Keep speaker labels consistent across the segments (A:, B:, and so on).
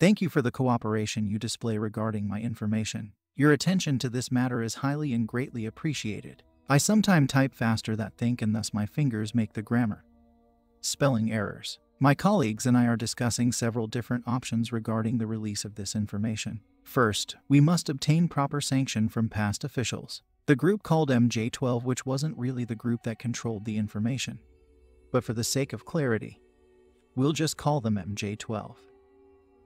A: Thank you for the cooperation you display regarding my information. Your attention to this matter is highly and greatly appreciated. I sometimes type faster than think, and thus my fingers make the grammar spelling errors. My colleagues and I are discussing several different options regarding the release of this information. First, we must obtain proper sanction from past officials. The group called MJ12, which wasn't really the group that controlled the information, but for the sake of clarity, we'll just call them MJ12.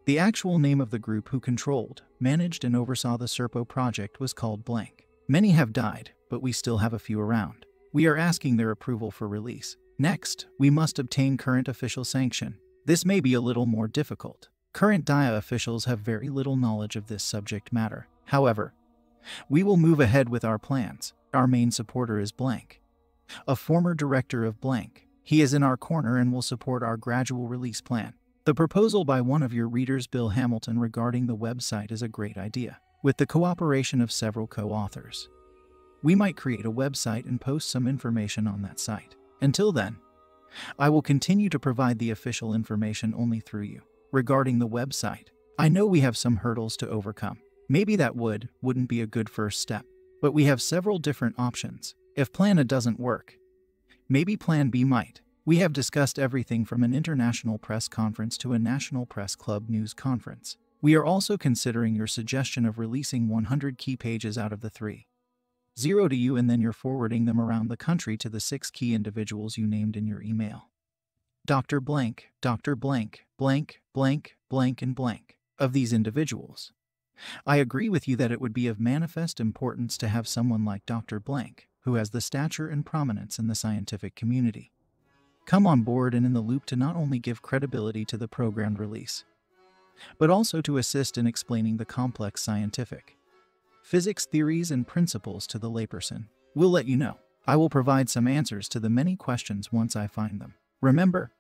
A: The actual name of the group who controlled, managed, and oversaw the Serpo project was called blank. Many have died, but we still have a few around. We are asking their approval for release. Next, we must obtain current official sanction. This may be a little more difficult. Current DIA officials have very little knowledge of this subject matter. However, we will move ahead with our plans. Our main supporter is blank, a former director of blank. He is in our corner and will support our gradual release plan. The proposal by one of your readers, Bill Hamilton, regarding the website is a great idea. With the cooperation of several co-authors, we might create a website and post some information on that site. Until then, I will continue to provide the official information only through you. Regarding the website, I know we have some hurdles to overcome. Maybe that wouldn't be a good first step, but we have several different options. If Plan A doesn't work, maybe Plan B might. We have discussed everything from an international press conference to a national press club news conference. We are also considering your suggestion of releasing 100 key pages out of the 30 to you, and then you're forwarding them around the country to the 6 key individuals you named in your email. Dr. Blank, Dr. Blank, blank, blank, blank, and blank of these individuals. I agree with you that it would be of manifest importance to have someone like Dr. Blank, who has the stature and prominence in the scientific community, come on board and in the loop to not only give credibility to the programmed release, but also to assist in explaining the complex scientific physics theories and principles to the layperson. We'll let you know. I will provide some answers to the many questions once I find them. Remember,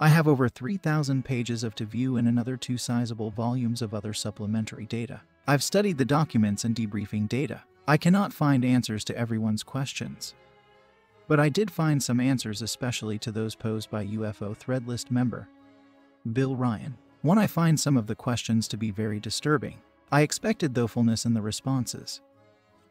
A: I have over 3,000 pages of to view and another 2 sizable volumes of other supplementary data. I've studied the documents and debriefing data. I cannot find answers to everyone's questions, but I did find some answers, especially to those posed by UFO thread list member Bill Ryan. One, I find some of the questions to be very disturbing. I expected thoughtfulness in the responses,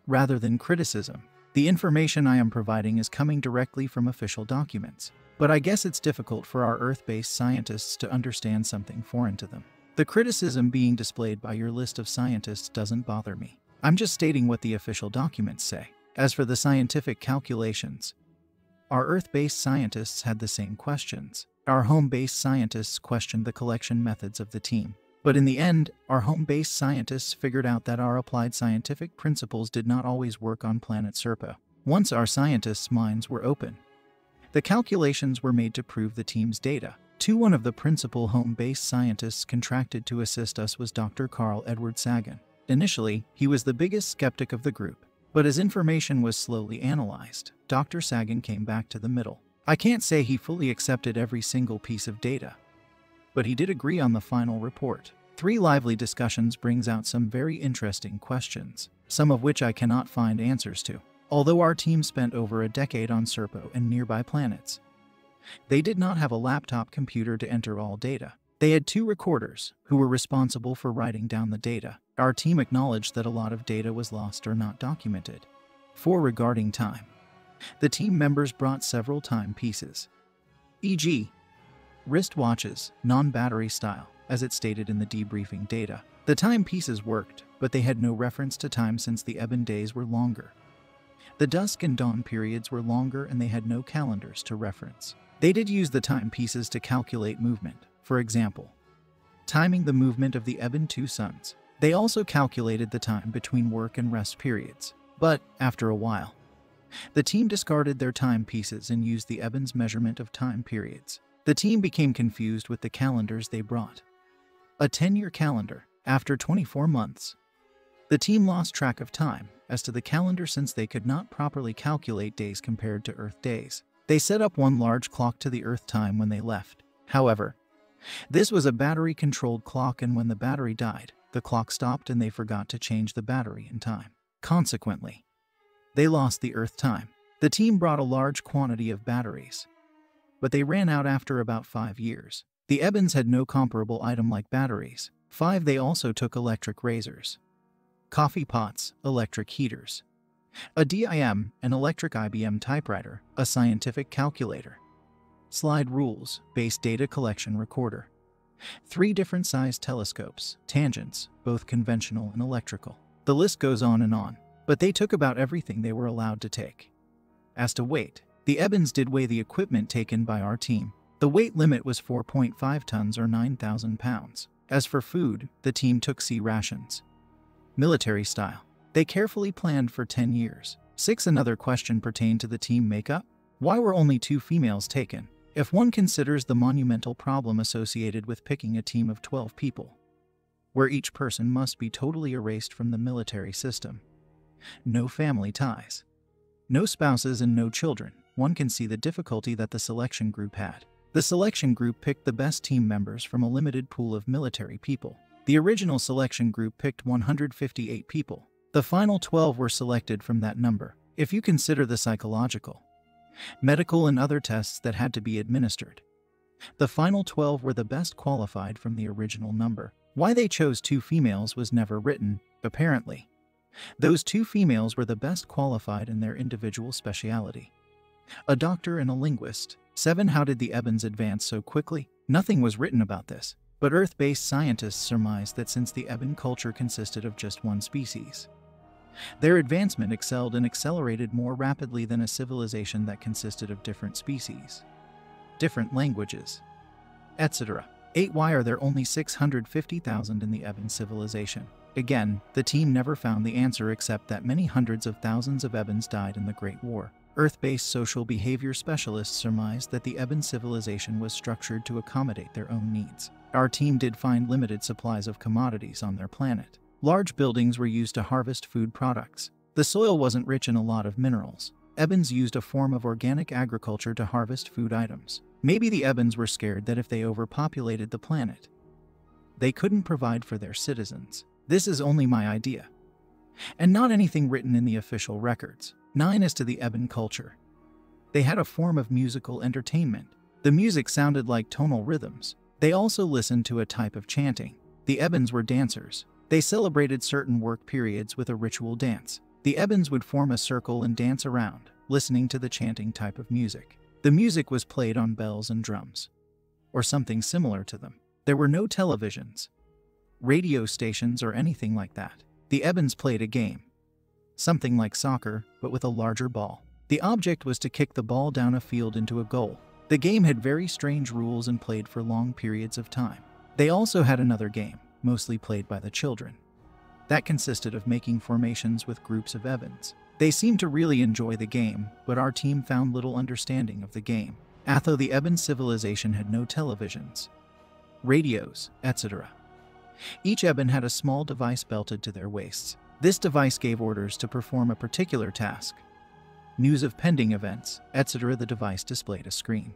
A: rather than criticism. The information I am providing is coming directly from official documents, but I guess it's difficult for our Earth-based scientists to understand something foreign to them. The criticism being displayed by your list of scientists doesn't bother me. I'm just stating what the official documents say. As for the scientific calculations, our Earth-based scientists had the same questions. Our home-based scientists questioned the collection methods of the team. But in the end, our home-based scientists figured out that our applied scientific principles did not always work on planet Serpo. Once our scientists' minds were open, the calculations were made to prove the team's data. One of the principal home-based scientists contracted to assist us was Dr. Carl Edward Sagan. Initially, he was the biggest skeptic of the group, but as information was slowly analyzed, Dr. Sagan came back to the middle. I can't say he fully accepted every single piece of data, but he did agree on the final report. 3 lively discussions brings out some very interesting questions, some of which I cannot find answers to. Although our team spent over a decade on Serpo and nearby planets, they did not have a laptop computer to enter all data. They had 2 recorders who were responsible for writing down the data. Our team acknowledged that a lot of data was lost or not documented. 4. Regarding time, the team members brought several timepieces, e.g., wristwatches, non-battery style, as it stated in the debriefing data. The timepieces worked, but they had no reference to time since the ebon days were longer. The dusk and dawn periods were longer and they had no calendars to reference. They did use the timepieces to calculate movement, for example, timing the movement of the ebon 2 suns. They also calculated the time between work and rest periods. But, after a while, the team discarded their timepieces and used the ebon's measurement of time periods. The team became confused with the calendars they brought. A 10-year calendar. After 24 months, the team lost track of time as to the calendar since they could not properly calculate days compared to Earth days. They set up one large clock to the Earth time when they left. However, this was a battery-controlled clock, and when the battery died, the clock stopped and they forgot to change the battery in time. Consequently, they lost the Earth time. The team brought a large quantity of batteries, but they ran out after about 5 years. The Ebons had no comparable item like batteries. 5. They also took electric razors, coffee pots, electric heaters, a DIM, an electric IBM typewriter, a scientific calculator, slide rules, base data collection recorder, 3 different sized telescopes, tangents, both conventional and electrical. The list goes on, but they took about everything they were allowed to take. As to weight, the Ebbins did weigh the equipment taken by our team. The weight limit was 4.5 tons or 9,000 pounds. As for food, the team took C rations, military style. They carefully planned for 10 years. 6. Another question pertained to the team makeup. Why were only 2 females taken? If one considers the monumental problem associated with picking a team of 12 people, where each person must be totally erased from the military system. No family ties, no spouses and no children, one can see the difficulty that the selection group had. The selection group picked the best team members from a limited pool of military people. The original selection group picked 158 people. The final 12 were selected from that number. If you consider the psychological, medical and other tests that had to be administered, the final 12 were the best qualified from the original number. Why they chose 2 females was never written, apparently. Those 2 females were the best qualified in their individual specialty. A doctor and a linguist. 7. How did the Ebbins advance so quickly? Nothing was written about this, but Earth-based scientists surmised that since the Ebbin culture consisted of just one species, their advancement excelled and accelerated more rapidly than a civilization that consisted of different species, different languages, etc. 8. Why are there only 650,000 in the Ebbin civilization? Again, the team never found the answer except that many hundreds of thousands of Ebbins died in the Great War. Earth-based social behavior specialists surmised that the Ebbin civilization was structured to accommodate their own needs. Our team did find limited supplies of commodities on their planet. Large buildings were used to harvest food products. The soil wasn't rich in a lot of minerals. Ebbins used a form of organic agriculture to harvest food items. Maybe the Ebbins were scared that if they overpopulated the planet, they couldn't provide for their citizens. This is only my idea, and not anything written in the official records. 9. As to the Ebbin culture, they had a form of musical entertainment. The music sounded like tonal rhythms. They also listened to a type of chanting. The Ebbins were dancers. They celebrated certain work periods with a ritual dance. The Ebbins would form a circle and dance around, listening to the chanting type of music. The music was played on bells and drums, or something similar to them. There were no televisions, radio stations, or anything like that. The Ebbins played a game, something like soccer, but with a larger ball. The object was to kick the ball down a field into a goal. The game had very strange rules and played for long periods of time. They also had another game, mostly played by the children, that consisted of making formations with groups of Ebbins. They seemed to really enjoy the game, but our team found little understanding of the game. Although the Ebbin civilization had no televisions, radios, etc. Each Ebbin had a small device belted to their waists. This device gave orders to perform a particular task. News of pending events, etc. The device displayed a screen,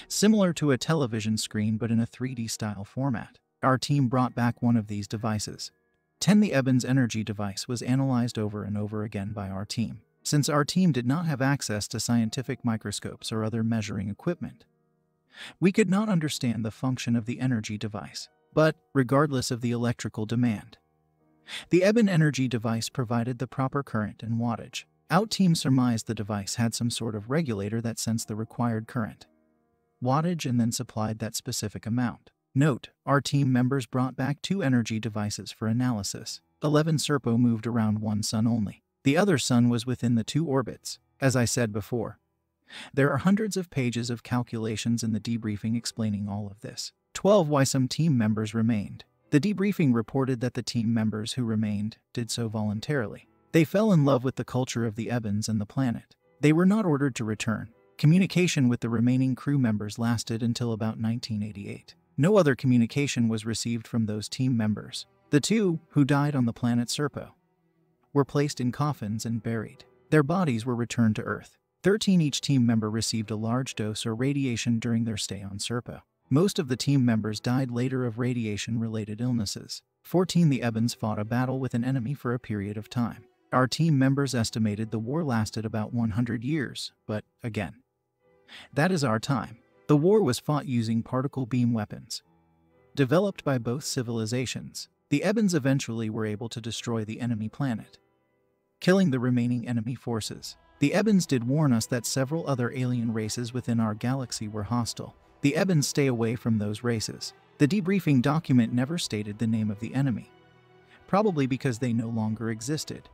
A: similar to a television screen but in a 3D style format. Our team brought back one of these devices. 10. The Ebbins energy device was analyzed over and over again by our team. Since our team did not have access to scientific microscopes or other measuring equipment, we could not understand the function of the energy device. But, regardless of the electrical demand, the Ebbin energy device provided the proper current and wattage. Our team surmised the device had some sort of regulator that sensed the required current, wattage, and then supplied that specific amount. Note, our team members brought back 2 energy devices for analysis. 11. Serpo moved around one sun only. The other sun was within the 2 orbits. As I said before, there are hundreds of pages of calculations in the debriefing explaining all of this. 12. Why some team members remained. The debriefing reported that the team members who remained did so voluntarily. They fell in love with the culture of the Ebbins and the planet. They were not ordered to return. Communication with the remaining crew members lasted until about 1988. No other communication was received from those team members. The 2 who died on the planet Serpo were placed in coffins and buried. Their bodies were returned to Earth. 13. Each team member received a large dose or radiation during their stay on Serpo. Most of the team members died later of radiation-related illnesses. 14. The Ebbins fought a battle with an enemy for a period of time. Our team members estimated the war lasted about 100 years, but, again, that is our time. The war was fought using particle beam weapons. developed by both civilizations. The Ebens eventually were able to destroy the enemy planet, killing the remaining enemy forces. The Ebens did warn us that several other alien races within our galaxy were hostile. The Ebens stay away from those races. The debriefing document never stated the name of the enemy, probably because they no longer existed.